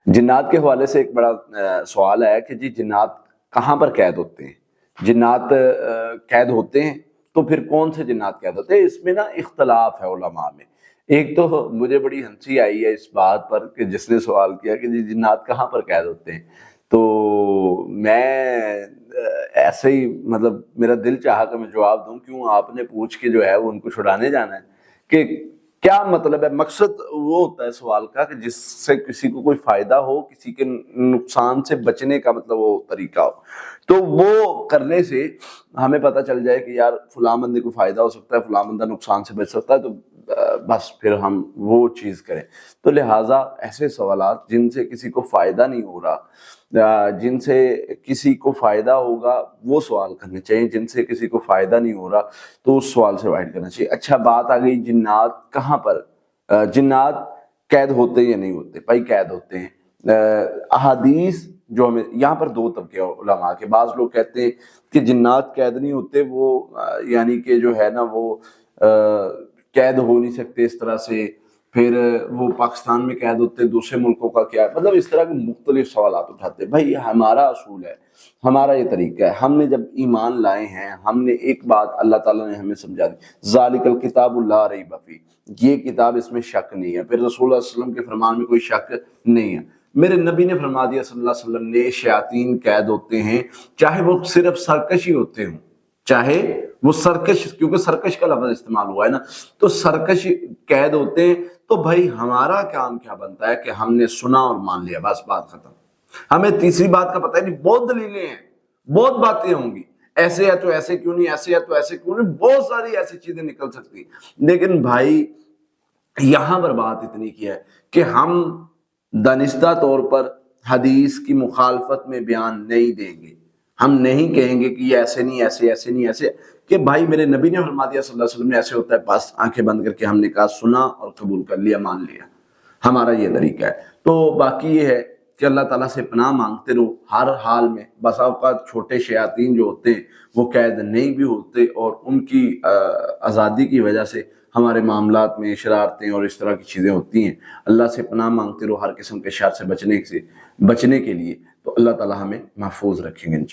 جنات کے حوالے سے ایک بڑا سوال ہے کہ جی جنات کہاں پر قید ہوتے ہیں؟ جنات قید ہوتے ہیں تو پھر کون سے جنات قید ہوتے ہیں؟ اس میں نا اختلاف ہے علماء میں۔ ایک تو مجھے بڑی ہنسی آئی ہے اس بات پر کہ جس نے سوال کیا کہ جی جنات کہاں پر قید ہوتے ہیں، تو میں ایسے ہی مطلب میرا دل چاہا کہ میں جواب دوں، کیوں آپ نے پوچھ کے جو ہے وہ ان کو چھڑانے جانا ہے؟ کہ کیا مطلب ہے؟ مقصد وہ ہوتا ہے سوال کا کہ جس سے کسی کو کوئی فائدہ ہو، کسی کے نقصان سے بچنے کا مطلب وہ طریقہ ہو، تو وہ کرنے سے ہمیں پتہ چل جائے کہ یار فلاں بندے کو فائدہ ہو سکتا ہے، فلاں بندہ نقصان سے بچ سکتا ہے، تو بس پھر ہم وہ چیز کریں۔ تو لہٰذا ایسے سوالات جن سے کسی کو فائدہ نہیں ہو رہا، جن سے کسی کو فائدہ ہوگا وہ سوال کرنے چاہیے، جن سے کسی کو فائدہ نہیں ہو رہا تو اس سوال سے اوائڈ کرنا چاہیے۔ اچھا، بات آ گئی جنات کہاں پر، جنات قید ہوتے یا نہیں ہوتے؟ بھائی قید ہوتے ہیں۔ احادیث جو ہمیں یہاں پر دو طبقے علماء کے، بعض لوگ کہتے ہیں کہ جنات قید نہیں ہوتے، وہ یعنی کہ جو ہے نا وہ قید ہو نہیں سکتے اس طرح سے، پھر وہ پاکستان میں قید ہوتے، دوسرے ملکوں کا کیا، مطلب اس طرح کے مختلف سوالات اٹھاتے ہیں۔ بھائی ہمارا اصول ہے، ہمارا یہ طریقہ ہے، ہم نے جب ایمان لائے ہیں، ہم نے ایک بات اللہ تعالیٰ نے ہمیں سمجھا دی، ذالک الکتاب لا ریب فیہ، یہ کتاب اس میں شک نہیں ہے، پھر رسول اللہ صلی اللہ علیہ وسلم کے فرمان میں کوئی شک نہیں ہے، میرے نبی نے فرما دیا صلی اللہ علیہ وسلم نے، شیاطین قید ہوتے ہیں، چاہے وہ صرف سرکشی ہوتے ہوں، چاہے وہ سرکش، کیونکہ سرکش کا لفظ استعمال ہوا ہے نا، تو سرکش قید ہوتے ہیں، تو بھائی ہمارا کام کیا بنتا ہے کہ ہم نے سنا اور مان لیا، بس بات ختم۔ ہمیں تیسری بات کا پتہ ہی نہیں، بہت دلیلیں ہیں، بہت باتیں ہوں گی، ایسے ہے تو ایسے کیوں نہیں، ایسے ہے تو ایسے کیوں نہیں، بہت ساری ایسی چیزیں نکل سکتی، لیکن بھائی یہاں پر بات اتنی کی ہے کہ ہم دانستہ طور پر حدیث کی مخالفت میں بیان نہیں دیں گے، ہم نہیں کہیں گے کہ یہ ایسے نہیں، ایسے ایسے نہیں، ایسے، کہ بھائی میرے نبی نے فرما دیا صلی اللہ علیہ وسلم نے ایسے ہوتا ہے، بس آنکھیں بند کر کے ہم نے کہا، سنا اور قبول کر لیا، مان لیا، ہمارا یہ طریقہ ہے۔ تو باقی یہ ہے کہ اللہ تعالیٰ سے پناہ مانگتے رہو ہر حال میں۔ بسا اوقات چھوٹے شیاطین جو ہوتے ہیں وہ قید نہیں بھی ہوتے، اور ان کی آزادی کی وجہ سے ہمارے معاملات میں شرارتیں اور اس طرح کی چیزیں ہوتی ہیں۔ اللہ سے پناہ مانگتے رہو ہر قسم کے شر سے بچنے کے لیے، تو اللہ تعالیٰ ہمیں محفوظ رکھیں گے۔